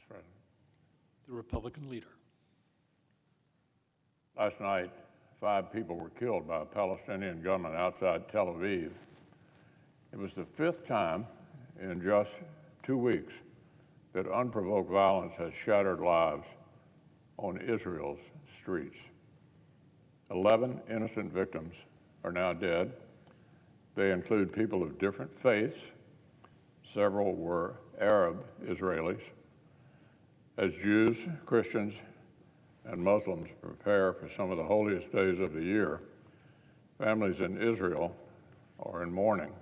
Mr. President. The Republican leader. Last night, 5 people were killed by a Palestinian gunman outside Tel Aviv. It was the 5th time in just 2 weeks that unprovoked violence has shattered lives on Israel's streets. 11 innocent victims are now dead. They include people of different faiths. Several were Arab Israelis. As Jews, Christians, and Muslims prepare for some of the holiest days of the year, families in Israel are in mourning.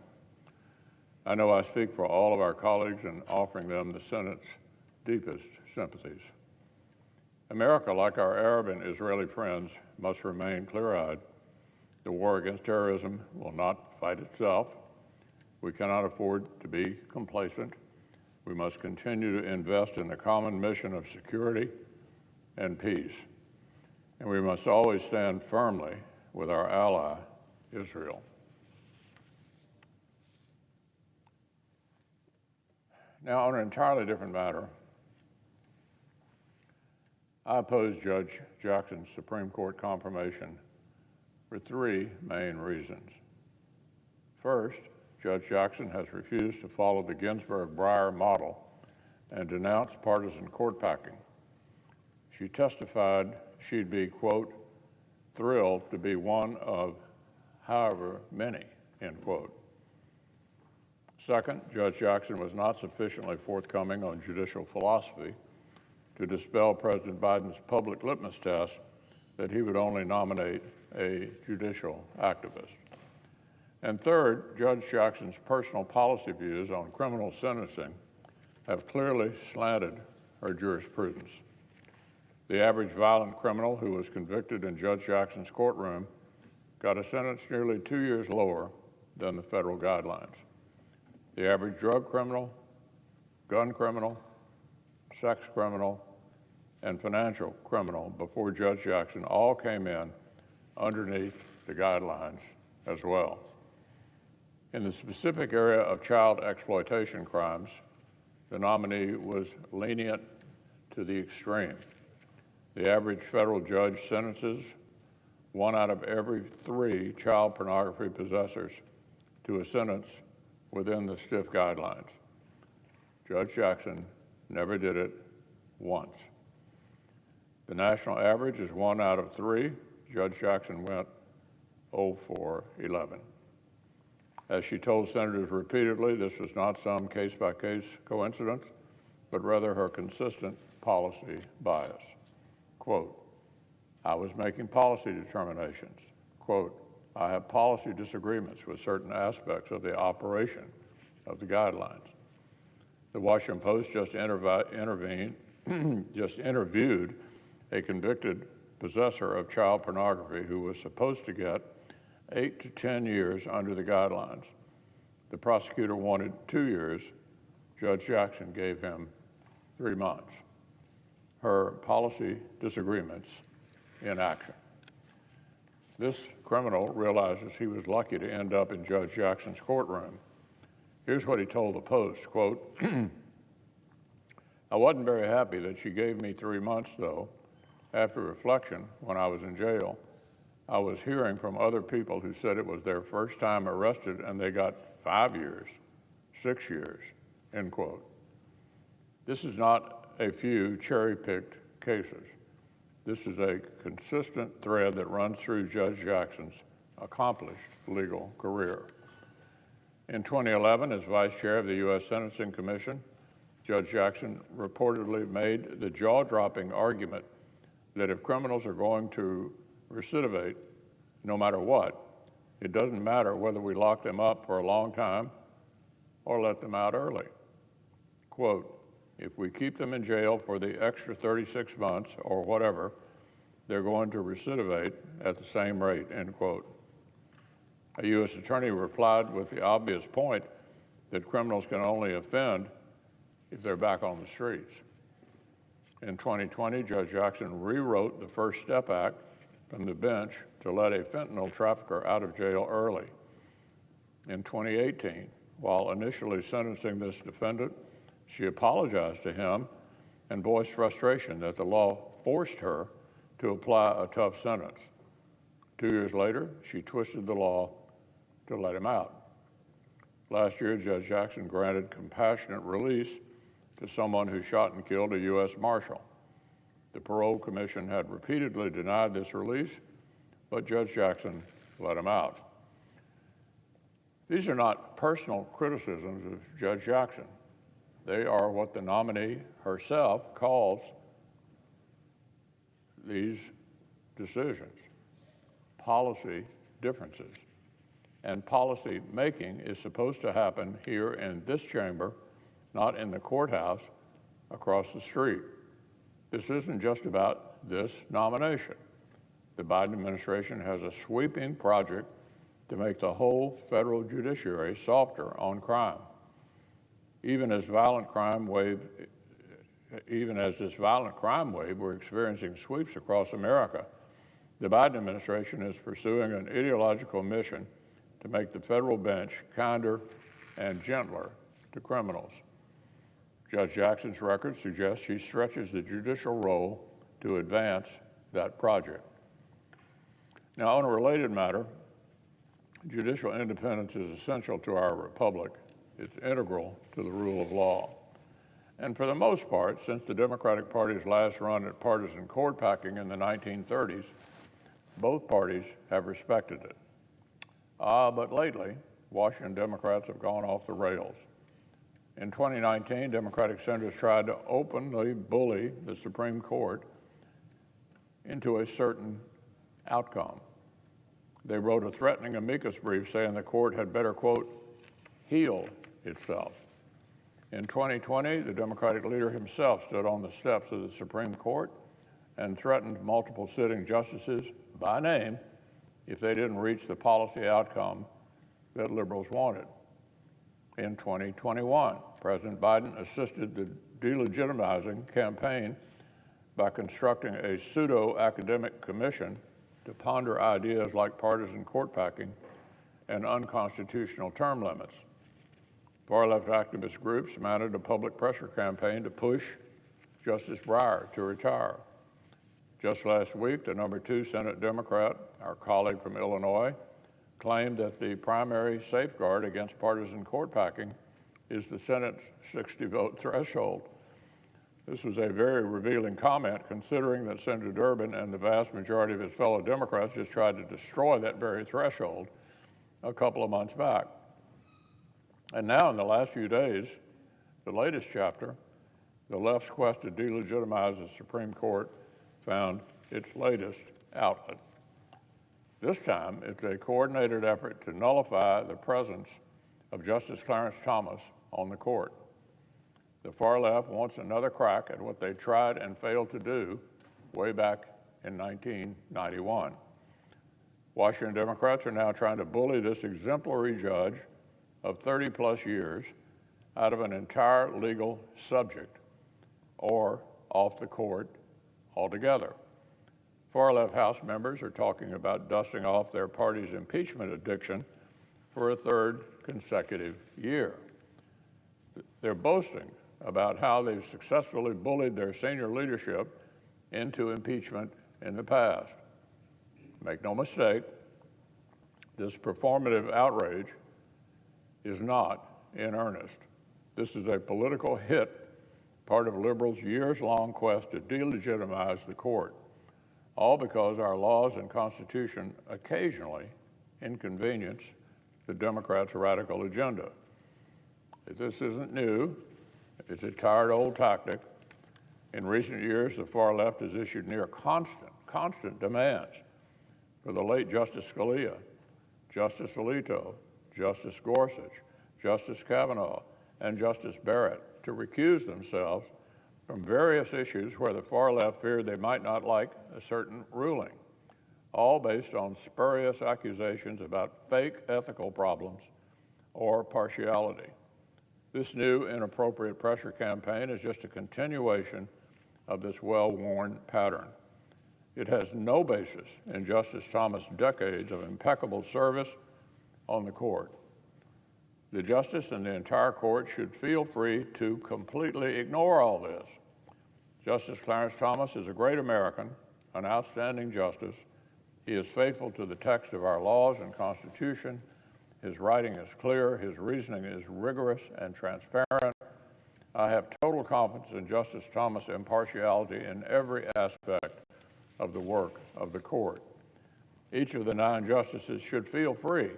I know I speak for all of our colleagues in offering them the Senate's deepest sympathies. America, like our Arab and Israeli friends, must remain clear-eyed. The war against terrorism will not fight itself. We cannot afford to be complacent. We must continue to invest in the common mission of security and peace. And we must always stand firmly with our ally, Israel. Now, on an entirely different matter, I oppose Judge Jackson's Supreme Court confirmation for 3 main reasons. First, Judge Jackson has refused to follow the Ginsburg-Breyer model and denounced partisan court packing. She testified she'd be, quote, thrilled to be one of however many, end quote. Second, Judge Jackson was not sufficiently forthcoming on judicial philosophy to dispel President Biden's public litmus test that he would only nominate a judicial activist. And third, Judge Jackson's personal policy views on criminal sentencing have clearly slanted her jurisprudence. The average violent criminal who was convicted in Judge Jackson's courtroom got a sentence nearly 2 years lower than the federal guidelines. The average drug criminal, gun criminal, sex criminal, and financial criminal before Judge Jackson all came in underneath the guidelines as well. In the specific area of child exploitation crimes, the nominee was lenient to the extreme. The average federal judge sentences 1 out of every 3 child pornography possessors to a sentence within the stiff guidelines. Judge Jackson never did it once. The national average is 1 out of 3. Judge Jackson went 0 for 11. As she told senators repeatedly, this was not some case-by-case coincidence, but rather her consistent policy bias. Quote, I was making policy determinations. Quote, I have policy disagreements with certain aspects of the operation of the guidelines. The Washington Post just interviewed a convicted possessor of child pornography who was supposed to get 8 to 10 years under the guidelines. The prosecutor wanted 2 years. Judge Jackson gave him 3 months. Her policy disagreements in action. This criminal realizes he was lucky to end up in Judge Jackson's courtroom. Here's what he told the Post, quote, I wasn't very happy that she gave me 3 months, though. After reflection, when I was in jail, I was hearing from other people who said it was their first time arrested and they got 5 years, 6 years, end quote. This is not a few cherry-picked cases. This is a consistent thread that runs through Judge Jackson's accomplished legal career. In 2011, as vice chair of the U.S. Sentencing Commission, Judge Jackson reportedly made the jaw-dropping argument that if criminals are going to recidivate, no matter what, it doesn't matter whether we lock them up for a long time or let them out early. Quote, if we keep them in jail for the extra 36 months or whatever, they're going to recidivate at the same rate, end quote. A U.S. attorney replied with the obvious point that criminals can only offend if they're back on the streets. In 2020, Judge Jackson rewrote the First Step Act from the bench to let a fentanyl trafficker out of jail early. In 2018, while initially sentencing this defendant, she apologized to him and voiced frustration that the law forced her to apply a tough sentence. 2 years later, she twisted the law to let him out. Last year, Judge Jackson granted compassionate release to someone who shot and killed a U.S. Marshal. The Parole Commission had repeatedly denied this release, but Judge Jackson let him out. These are not personal criticisms of Judge Jackson. They are what the nominee herself calls these decisions, policy differences. And policy making is supposed to happen here in this chamber, not in the courthouse across the street. This isn't just about this nomination. The Biden administration has a sweeping project to make the whole federal judiciary softer on crime. Even as this violent crime wave we're experiencing sweeps across America, the Biden administration is pursuing an ideological mission to make the federal bench kinder and gentler to criminals. Judge Jackson's record suggests she stretches the judicial role to advance that project. Now, on a related matter, judicial independence is essential to our republic. It's integral to the rule of law. And for the most part, since the Democratic Party's last run at partisan court packing in the 1930s, both parties have respected it. But lately, Washington Democrats have gone off the rails. In 2019, Democratic senators tried to openly bully the Supreme Court into a certain outcome. They wrote a threatening amicus brief saying the court had better, quote, heal itself. In 2020, the Democratic leader himself stood on the steps of the Supreme Court and threatened multiple sitting justices by name if they didn't reach the policy outcome that liberals wanted. In 2021, President Biden assisted the delegitimizing campaign by constructing a pseudo-academic commission to ponder ideas like partisan court packing and unconstitutional term limits. Far-left activist groups mounted a public pressure campaign to push Justice Breyer to retire. Just last week, the number 2 Senate Democrat, our colleague from Illinois, claimed that the primary safeguard against partisan court packing is the Senate's 60-vote threshold. This was a very revealing comment, considering that Senator Durbin and the vast majority of his fellow Democrats just tried to destroy that very threshold a couple of months back. And now, in the last few days, the latest chapter, the left's quest to delegitimize the Supreme Court, found its latest outlet. This time, it's a coordinated effort to nullify the presence of Justice Clarence Thomas on the court. The far left wants another crack at what they tried and failed to do way back in 1991. Washington Democrats are now trying to bully this exemplary judge of 30-plus years out of an entire legal subject or off the court altogether. Far-left House members are talking about dusting off their party's impeachment addiction for a third consecutive year. They're boasting about how they've successfully bullied their senior leadership into impeachment in the past. Make no mistake, this performative outrage is not in earnest. This is a political hit, part of liberals' years-long quest to delegitimize the court, all because our laws and Constitution occasionally inconvenience the Democrats' radical agenda. This isn't new. It's a tired old tactic. In recent years, the far left has issued near constant demands for the late Justice Scalia, Justice Alito, Justice Gorsuch, Justice Kavanaugh, and Justice Barrett to recuse themselves from various issues where the far left feared they might not like a certain ruling, all based on spurious accusations about fake ethical problems or partiality. This new inappropriate pressure campaign is just a continuation of this well-worn pattern. It has no basis in Justice Thomas' decades of impeccable service on the court. The justice and the entire court should feel free to completely ignore all this. Justice Clarence Thomas is a great American, an outstanding justice. He is faithful to the text of our laws and Constitution. His writing is clear, his reasoning is rigorous and transparent. I have total confidence in Justice Thomas' impartiality in every aspect of the work of the court. Each of the 9 justices should feel free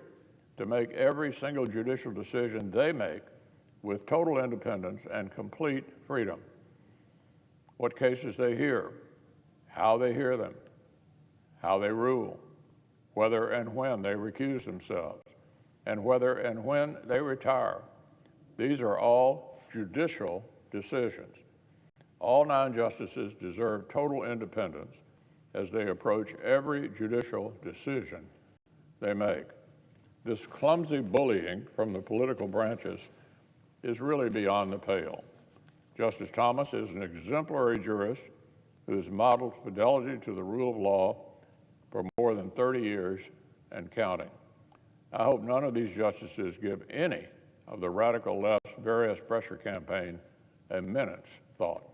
to make every single judicial decision they make with total independence and complete freedom. What cases they hear, how they hear them, how they rule, whether and when they recuse themselves, and whether and when they retire. These are all judicial decisions. All 9 justices deserve total independence as they approach every judicial decision they make. This clumsy bullying from the political branches is really beyond the pale. Justice Thomas is an exemplary jurist who has modeled fidelity to the rule of law for more than 30 years and counting. I hope none of these justices give any of the radical left's various pressure campaign a minute's thought.